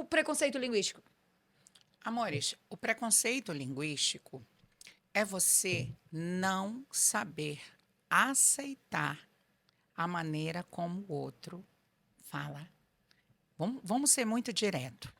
o preconceito linguístico? Amores, o preconceito linguístico é você não saber aceitar a maneira como o outro fala. Vamos ser muito direto.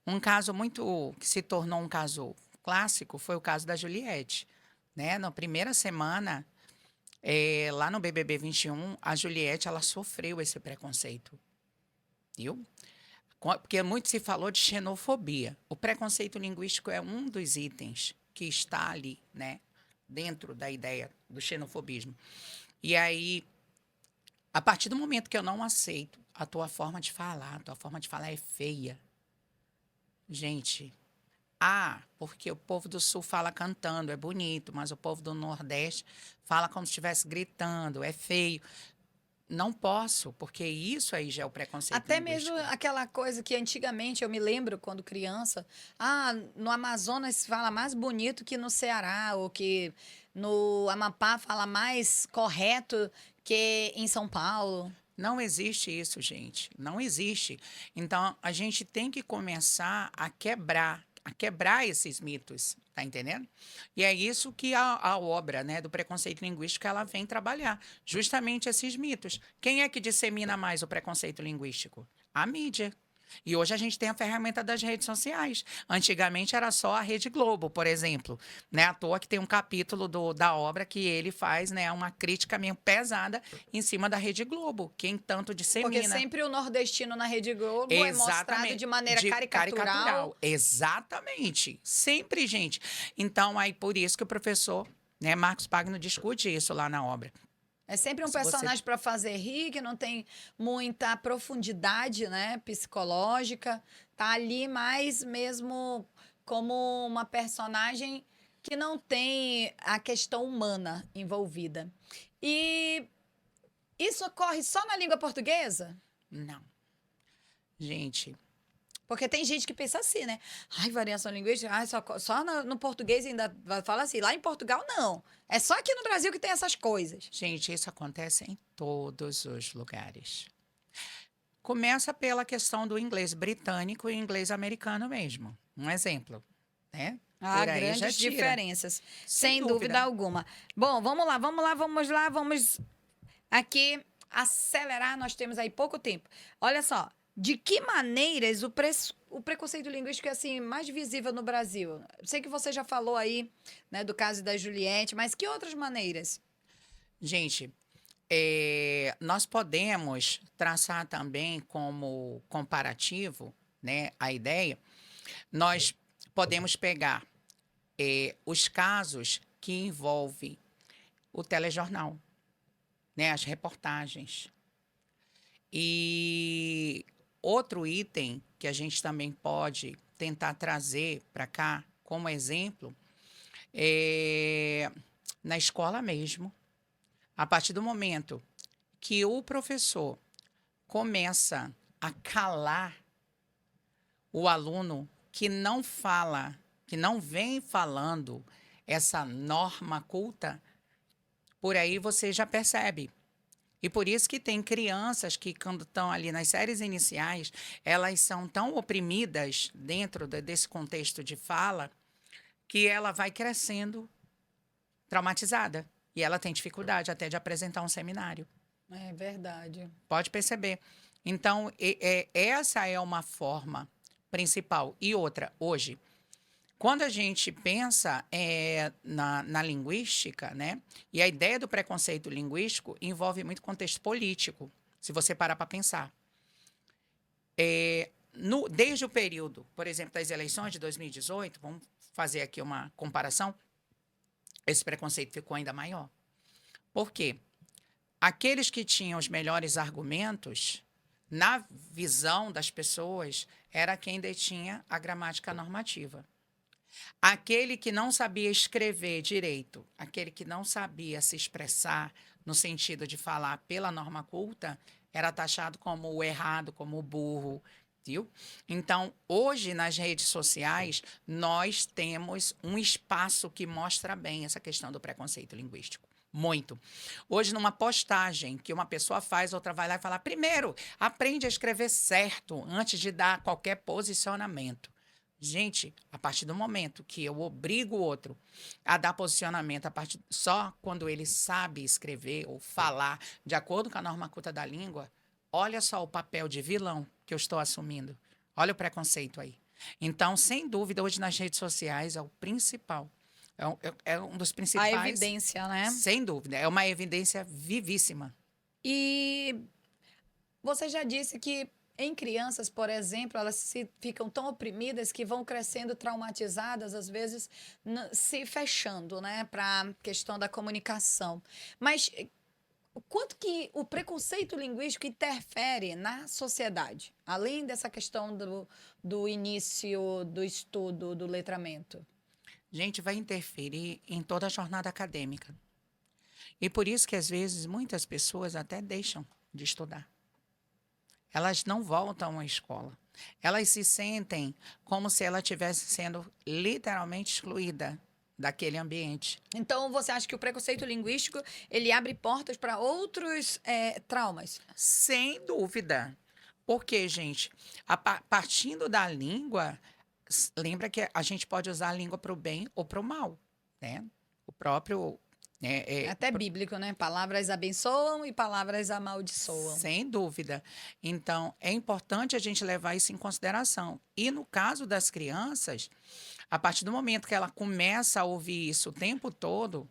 Um caso muito que se tornou um caso clássico foi o caso da Juliette, né? Na primeira semana, lá no BBB 21, a Juliette ela sofreu esse preconceito, viu? Porque muito se falou de xenofobia. O preconceito linguístico é um dos itens que está ali, né? Dentro da ideia do xenofobismo. E aí, a partir do momento que eu não aceito a tua forma de falar, a tua forma de falar é feia. Gente, porque o povo do Sul fala cantando, é bonito, mas o povo do Nordeste fala como se estivesse gritando, é feio. Não posso, porque isso aí já é o preconceito Até mesmo linguístico. aquela coisa que antigamente eu me lembro quando criança, no Amazonas se fala mais bonito que no Ceará, ou que no Amapá fala mais correto que em São Paulo. Não existe isso, gente. Não existe. Então, a gente tem que começar a quebrar esses mitos, tá entendendo? E é isso que a obra, né, do preconceito linguístico, ela vem trabalhar, justamente esses mitos. Quem é que dissemina mais o preconceito linguístico? A mídia. E hoje a gente tem a ferramenta das redes sociais. Antigamente era só a Rede Globo, por exemplo. Né? À toa que tem um capítulo da obra que ele faz, né, uma crítica meio pesada em cima da Rede Globo. Quem tanto Porque dissemina. sempre o nordestino na Rede Globo é mostrado de Exatamente. maneira De caricatural. caricatural. Exatamente. Sempre, gente. Então, aí por isso que o professor, né, Marcos Pagno discute isso lá na obra. É sempre um Se você personagem para fazer rir, que não tem muita profundidade, né, psicológica. Tá ali mais mesmo como uma personagem que não tem a questão humana envolvida. E isso ocorre só na língua portuguesa? Não. Gente, Porque tem gente que pensa assim, né? Ai, variação linguística, ai, só no português ainda fala assim. Lá em Portugal, não. É só aqui no Brasil que tem essas coisas. gente, isso acontece em todos os lugares. Começa pela questão do inglês britânico e inglês americano mesmo. Um exemplo, né? Há Por aí já grandes tira, diferenças, sem sem dúvida dúvida. alguma. Bom, vamos aqui acelerar, nós temos aí pouco tempo. Olha só, de que maneiras o preconceito linguístico é assim mais visível no Brasil? Sei que você já falou aí, né, do caso da Juliette, mas que outras maneiras? Gente, nós podemos traçar também como comparativo, né, a ideia. Nós podemos pegar os casos que envolvem o telejornal, né, as reportagens. E outro item que a gente também pode tentar trazer para cá como exemplo é na escola mesmo. A partir do momento que o professor começa a calar o aluno que não fala, que não vem falando essa norma culta, por aí você já percebe. E por isso que tem crianças que, quando estão ali nas séries iniciais, elas são tão oprimidas dentro desse contexto de fala que ela vai crescendo traumatizada. E ela tem dificuldade até de apresentar um seminário. É verdade. Pode perceber. Então, essa é uma forma principal. E outra, hoje, quando a gente pensa na linguística, né? E a ideia do preconceito linguístico envolve muito contexto político, se você parar para pensar. Desde o período, por exemplo, das eleições de 2018, vamos fazer aqui uma comparação, esse preconceito ficou ainda maior. Por quê? Aqueles que tinham os melhores argumentos, na visão das pessoas, era quem detinha a gramática normativa. Aquele que não sabia escrever direito, aquele que não sabia se expressar no sentido de falar pela norma culta, era taxado como o errado, como o burro, viu? Então, hoje nas redes sociais, nós temos um espaço que mostra bem essa questão do preconceito linguístico. Muito. Hoje, numa postagem que uma pessoa faz, outra vai lá e fala: primeiro, aprende a escrever certo antes de dar qualquer posicionamento. Gente, a partir do momento que eu obrigo o outro a dar posicionamento só quando ele sabe escrever ou falar de acordo com a norma culta da língua, olha só o papel de vilão que eu estou assumindo. Olha o preconceito aí. Então, sem dúvida, hoje nas redes sociais é o principal. É um dos A principais, evidência, né? sem dúvida. É uma evidência vivíssima. E você já disse que em crianças, por exemplo, elas ficam tão oprimidas que vão crescendo traumatizadas, às vezes se fechando, né, para a questão da comunicação. Mas o quanto que o preconceito linguístico interfere na sociedade, além dessa questão do início do estudo, do letramento? Gente, vai interferir em toda a jornada acadêmica. E por isso que, às vezes, muitas pessoas até deixam de estudar. Elas não voltam à escola. Elas se sentem como se ela estivesse sendo literalmente excluída daquele ambiente. Então, você acha que o preconceito linguístico ele abre portas para outros traumas? Sem dúvida. Porque, gente, partindo da língua, lembra que a gente pode usar a língua para o bem ou para o mal, né? O próprio... É até bíblico, né? Palavras abençoam e palavras amaldiçoam. Sem dúvida. Então, é importante a gente levar isso em consideração. E no caso das crianças, a partir do momento que ela começa a ouvir isso o tempo todo,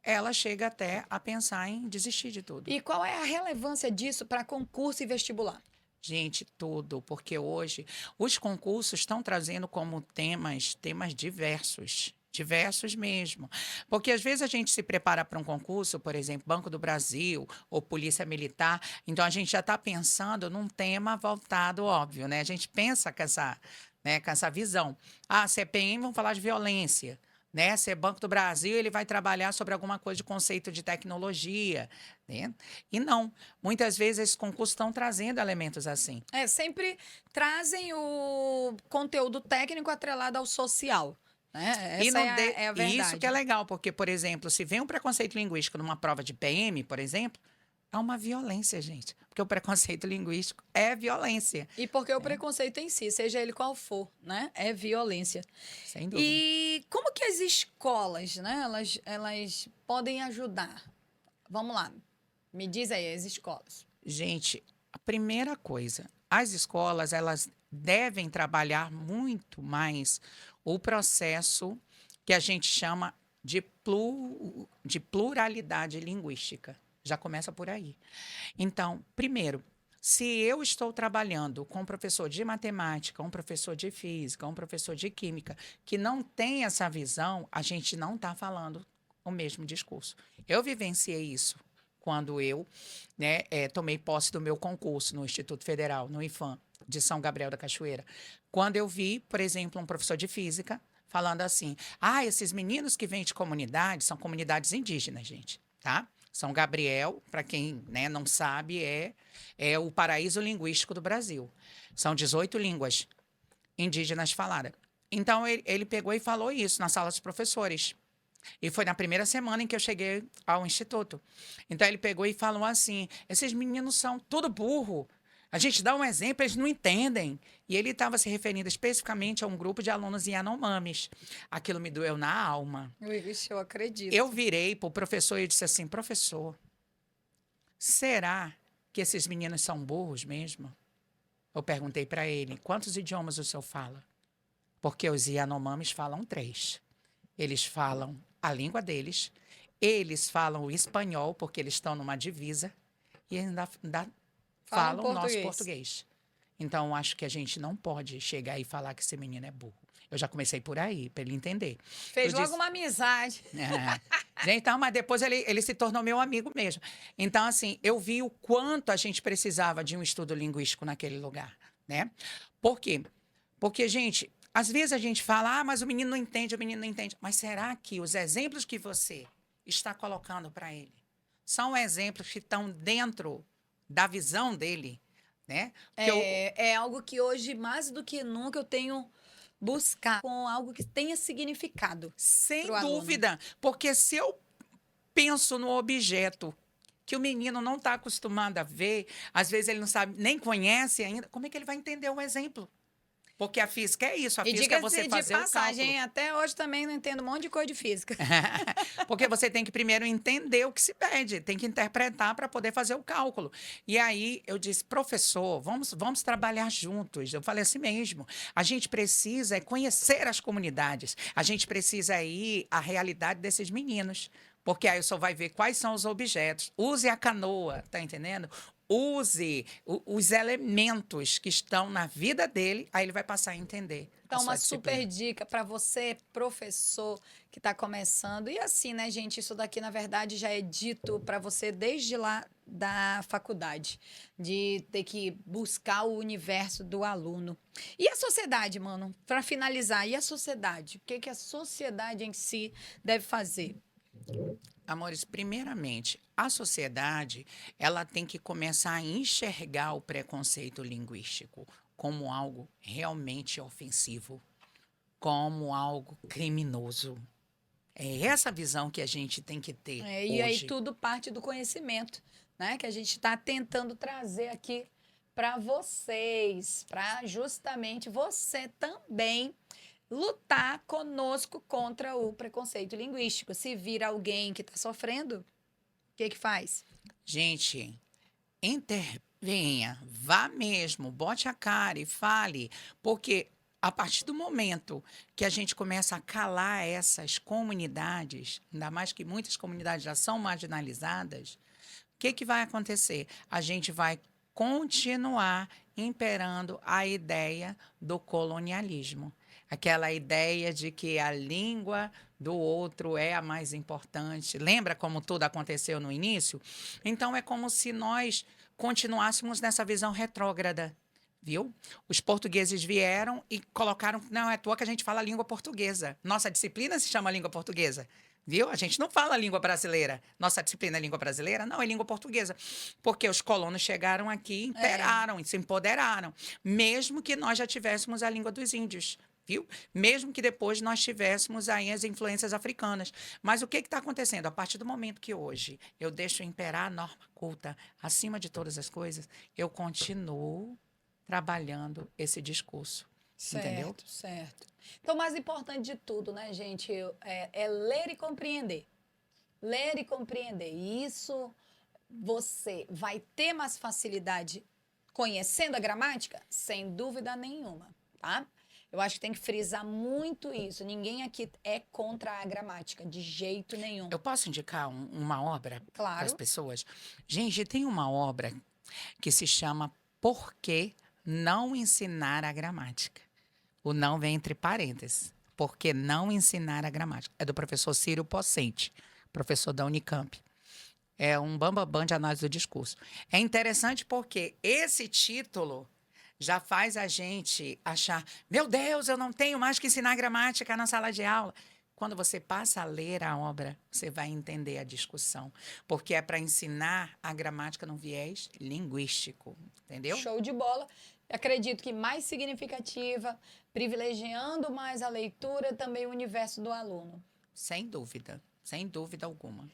ela chega até a pensar em desistir de tudo. E qual é a relevância disso para concurso e vestibular? Gente, tudo, porque hoje os concursos estão trazendo como temas diversos. Diversos mesmo. Porque às vezes a gente se prepara para um concurso, por exemplo, Banco do Brasil ou Polícia Militar, então a gente já está pensando num tema voltado, óbvio, né? A gente pensa com essa visão. Ah, CPM, vamos falar de violência. Né? Se é Banco do Brasil, ele vai trabalhar sobre alguma coisa de conceito de tecnologia, né? E não, muitas vezes esses concursos estão trazendo elementos assim. Sempre trazem o conteúdo técnico atrelado ao social. Né? Essa é a verdade. E isso que é legal, porque, por exemplo, se vem um preconceito linguístico numa prova de PM, por exemplo, é uma violência, gente. Porque o preconceito linguístico é violência. E porque o preconceito em si, seja ele qual for, né? É violência. Sem dúvida. E como que as escolas, né? Elas podem ajudar? Vamos lá. Me diz aí, as escolas. Gente, a primeira coisa, as escolas, elas devem trabalhar muito mais o processo que a gente chama de pluralidade linguística. Já começa por aí. Então, primeiro, se eu estou trabalhando com um professor de matemática, um professor de física, um professor de química, que não tem essa visão, a gente não está falando o mesmo discurso. Eu vivenciei isso quando eu tomei posse do meu concurso no Instituto Federal, no IFAM, de São Gabriel da Cachoeira. Quando eu vi, por exemplo, um professor de física falando assim: esses meninos que vêm de comunidades, são comunidades indígenas, gente, tá? São Gabriel, para quem não sabe, é o paraíso linguístico do Brasil. São 18 línguas indígenas faladas. Então, ele pegou e falou isso na sala dos professores. E foi na primeira semana em que eu cheguei ao instituto. Então, ele pegou e falou assim: esses meninos são tudo burro. A gente dá um exemplo, eles não entendem. E ele estava se referindo especificamente a um grupo de alunos Yanomamis. Aquilo me doeu na alma. Ixi, eu acredito. Eu virei para o professor e disse assim: professor, será que esses meninos são burros mesmo? Eu perguntei para ele: quantos idiomas o senhor fala? Porque os Yanomamis falam 3. Eles falam a língua deles, eles falam o espanhol, porque eles estão numa divisa, e ainda falam o nosso português. Então, acho que a gente não pode chegar e falar que esse menino é burro. Eu já comecei por aí, para ele entender. Fez logo uma amizade. Então, mas depois ele se tornou meu amigo mesmo. Então, assim, eu vi o quanto a gente precisava de um estudo linguístico naquele lugar, né? Por quê? Porque, gente, às vezes a gente fala: mas o menino não entende, o menino não entende. Mas será que os exemplos que você está colocando para ele são exemplos que estão dentro da visão dele, né? É algo que hoje, mais do que nunca, eu tenho buscado com algo que tenha significado. Sem dúvida. Porque se eu penso no objeto que o menino não está acostumado a ver, às vezes ele não sabe, nem conhece ainda, como é que ele vai entender o exemplo? Porque a física é isso, a E física é diga-se você de fazer o passagem, cálculo. até hoje também não entendo um monte de coisa de física. Porque você tem que primeiro entender o que se pede, tem que interpretar para poder fazer o cálculo. E aí eu disse, professor, vamos trabalhar juntos. Eu falei assim mesmo, a gente precisa conhecer as comunidades, a gente precisa ir à realidade desses meninos. Porque aí o senhor vai ver quais são os objetos. Use a canoa, tá entendendo? Use os elementos que estão na vida dele, aí ele vai passar a entender a Então, uma sua super disciplina. dica para você, professor, que está começando. E assim, né, gente? Isso daqui, na verdade, já é dito para você desde lá da faculdade, de ter que buscar o universo do aluno. E a sociedade, mano? Para finalizar, e a sociedade? O que, que a sociedade em si deve fazer? Amores, primeiramente, a sociedade, ela tem que começar a enxergar o preconceito linguístico como algo realmente ofensivo, como algo criminoso. É essa visão que a gente tem que ter É, e aí hoje. tudo parte do conhecimento, né? Que a gente está tentando trazer aqui para vocês, para justamente você também lutar conosco contra o preconceito linguístico. Se vir alguém que está sofrendo, o que que faz? Gente, intervenha, vá mesmo, bote a cara e fale, porque a partir do momento que a gente começa a calar essas comunidades, ainda mais que muitas comunidades já são marginalizadas, o que, que vai acontecer? A gente vai continuar imperando a ideia do colonialismo. Aquela ideia de que a língua do outro é a mais importante. Lembra como tudo aconteceu no início? Então, é como se nós continuássemos nessa visão retrógrada. Viu? Os portugueses vieram e colocaram. Não é à toa que a gente fala a língua portuguesa. Nossa disciplina se chama língua portuguesa. Viu? A gente não fala língua brasileira. Nossa disciplina é língua brasileira? Não, é língua portuguesa. Porque os colonos chegaram aqui, É, imperaram e se empoderaram. Mesmo que nós já tivéssemos a língua dos índios. Viu? Mesmo que depois nós tivéssemos aí as influências africanas. Mas o que está acontecendo? A partir do momento que hoje eu deixo imperar a norma culta acima de todas as coisas, eu continuo trabalhando esse discurso. Entendeu? certo, certo. Então, o mais importante de tudo, né, gente, é ler e compreender. Ler e compreender. E isso você vai ter mais facilidade conhecendo a gramática? Sem dúvida nenhuma, tá? Eu acho que tem que frisar muito isso. Ninguém aqui é contra a gramática, de jeito nenhum. Eu posso indicar uma obra para as Claro. pessoas? Gente, tem uma obra que se chama Por que não ensinar a gramática? O não vem entre parênteses. Por que não ensinar a gramática? É do professor Círio Pocente, professor da Unicamp. É um bambambam de análise do discurso. É interessante porque esse título já faz a gente achar, meu Deus, eu não tenho mais que ensinar gramática na sala de aula. Quando você passa a ler a obra, você vai entender a discussão, porque é para ensinar a gramática no viés linguístico, entendeu? Show de bola. Acredito que mais significativa, privilegiando mais a leitura, também o universo do aluno. Sem dúvida alguma.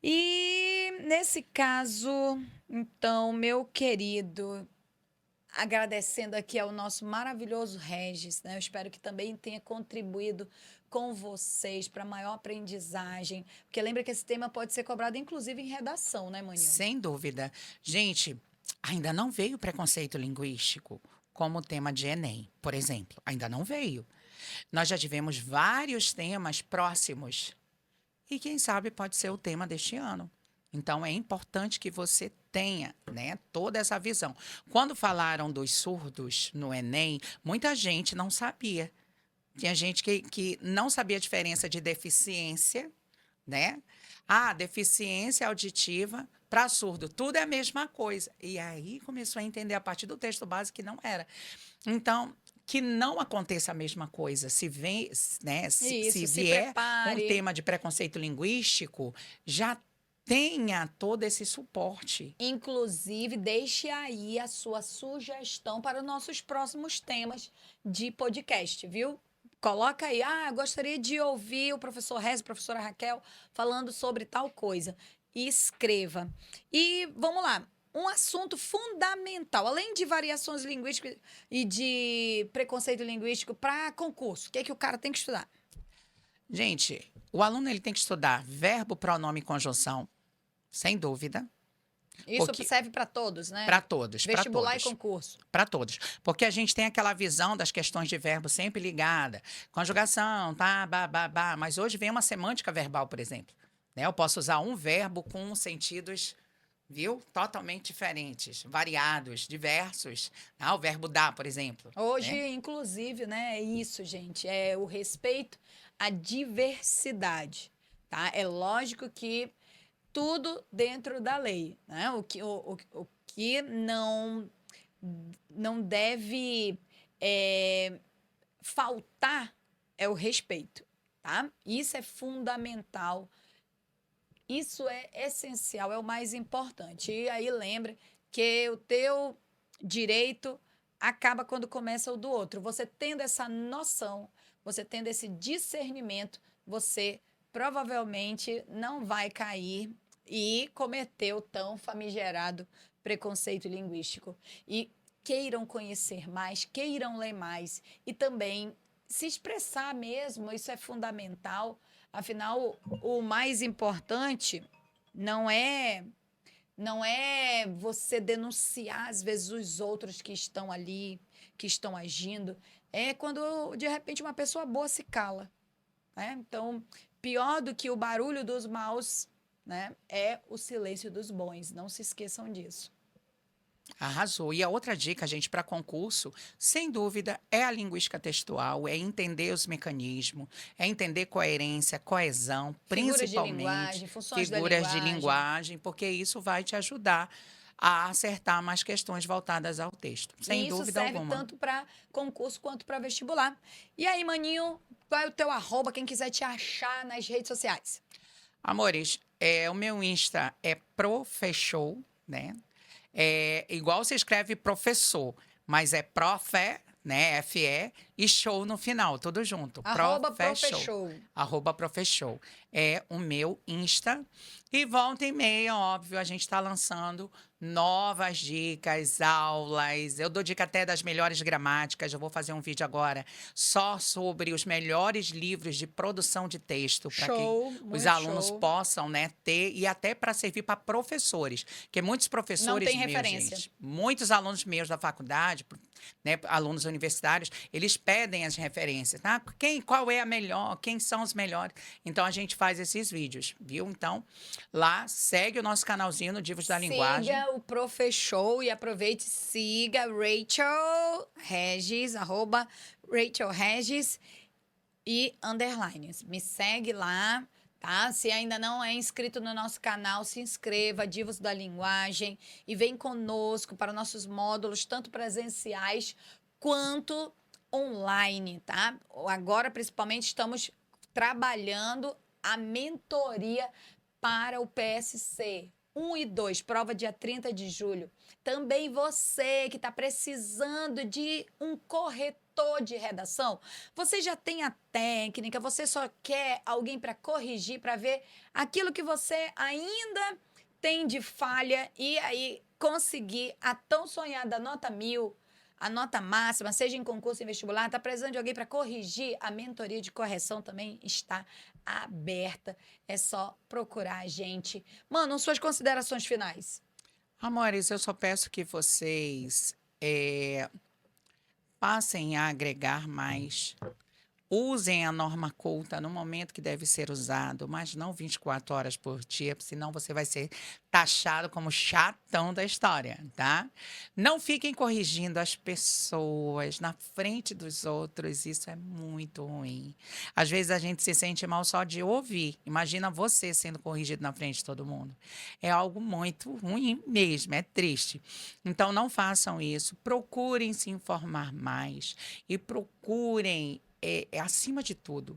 E nesse caso, então, meu querido, agradecendo aqui ao nosso maravilhoso Regis, né? Eu espero que também tenha contribuído com vocês para maior aprendizagem, porque lembra que esse tema pode ser cobrado inclusive em redação, né, Maninho? Sem dúvida. Gente, ainda não veio preconceito linguístico como tema de Enem, por exemplo. Ainda não veio. Nós já tivemos vários temas próximos. E quem sabe pode ser o tema deste ano. Então é importante que você tenha, né, toda essa visão. Quando falaram dos surdos no Enem, muita gente não sabia. Tinha gente que não sabia a diferença de deficiência, né? Ah, deficiência auditiva para surdo, tudo é a mesma coisa. E aí começou a entender a partir do texto base que não era. Então, que não aconteça a mesma coisa. Se vem, né, se Isso, se vier um prepare. tema de preconceito linguístico, já tenha todo esse suporte. Inclusive, deixe aí a sua sugestão para os nossos próximos temas de podcast, viu? Coloca aí, gostaria de ouvir o professor Rez, a professora Raquel falando sobre tal coisa. E escreva. E vamos lá. Um assunto fundamental, além de variações linguísticas e de preconceito linguístico para concurso, o que é que o cara tem que estudar? Gente, o aluno ele tem que estudar verbo, pronome e conjunção, sem dúvida, Isso porque serve para todos, né? para todos, para Vestibular e todos. concurso. Para todos. Porque a gente tem aquela visão das questões de verbo sempre ligada. Conjugação, tá, mas hoje vem uma semântica verbal, por exemplo. Né? Eu posso usar um verbo com sentidos, viu? Totalmente diferentes, variados, diversos. O verbo dar, por exemplo. Hoje, Né? inclusive, né, é isso, gente, é o respeito à diversidade, tá? É lógico que tudo dentro da lei, né? O que não deve faltar é o respeito, tá? Isso é fundamental, isso é essencial, é o mais importante. E aí lembra que o teu direito acaba quando começa o do outro. Você tendo essa noção, você tendo esse discernimento, você provavelmente não vai cair e cometer o tão famigerado preconceito linguístico. E queiram conhecer mais, queiram ler mais e também se expressar mesmo, isso é fundamental. Afinal, o mais importante não é não é você denunciar às vezes os outros que estão ali, que estão agindo. É quando de repente uma pessoa boa se cala, né? Então, pior do que o barulho dos maus, né, é o silêncio dos bons. Não se esqueçam disso. Arrasou. E a outra dica, gente, para concurso, sem dúvida, é a linguística textual, é entender os mecanismos, é entender coerência, coesão, Figuras de principalmente linguagem, funções da figuras de linguagem. linguagem, porque isso vai te ajudar a acertar mais questões voltadas ao texto, sem E isso dúvida serve alguma. tanto para concurso quanto para vestibular. E aí, maninho, qual é o teu arroba, quem quiser te achar nas redes sociais? Amores, o meu Insta é professhow, né? É igual você escreve professor, mas é profe, né? FE e show no final, tudo junto. Arroba Professhow. Professhow. @professhow. É o meu Insta. E volta e meia, óbvio, a gente está lançando novas dicas, aulas. Eu dou dica até das melhores gramáticas. Eu vou fazer um vídeo agora só sobre os melhores livros de produção de texto para que Show, os muito alunos show. possam, né, ter e até para servir para professores, porque muitos Não professores tem meus, referência. gente, muitos alunos meus da faculdade, né, alunos universitários, eles pedem as referências, tá? Qual é a melhor, quem são os melhores? Então a gente faz esses vídeos, viu? Então, lá segue o nosso canalzinho no Divos da Linguagem. Siga o Professhow e aproveite e siga Rachel Regis, arroba Rachel Regis e underlines. Me segue lá, tá? Se ainda não é inscrito no nosso canal, se inscreva, Divos da Linguagem, e vem conosco para nossos módulos, tanto presenciais quanto online, tá? Agora, principalmente, estamos trabalhando a mentoria para o PSC. 1 e 2, prova dia 30 de julho. Também você que está precisando de um corretor de redação, você já tem a técnica, você só quer alguém para corrigir, para ver aquilo que você ainda tem de falha e aí conseguir a tão sonhada nota 1000, a nota máxima, seja em concurso em vestibular, está precisando de alguém para corrigir, a mentoria de correção também está aberta. É só procurar a gente. Mano, suas considerações finais. Amores, eu só peço que vocês passem a agregar mais. Usem a norma culta no momento que deve ser usado, mas não 24 horas por dia, senão você vai ser taxado como chatão da história, tá? Não fiquem corrigindo as pessoas na frente dos outros, isso é muito ruim. Às vezes a gente se sente mal só de ouvir. Imagina você sendo corrigido na frente de todo mundo. É algo muito ruim mesmo, é triste. Então não façam isso, procurem se informar mais e procurem acima de tudo,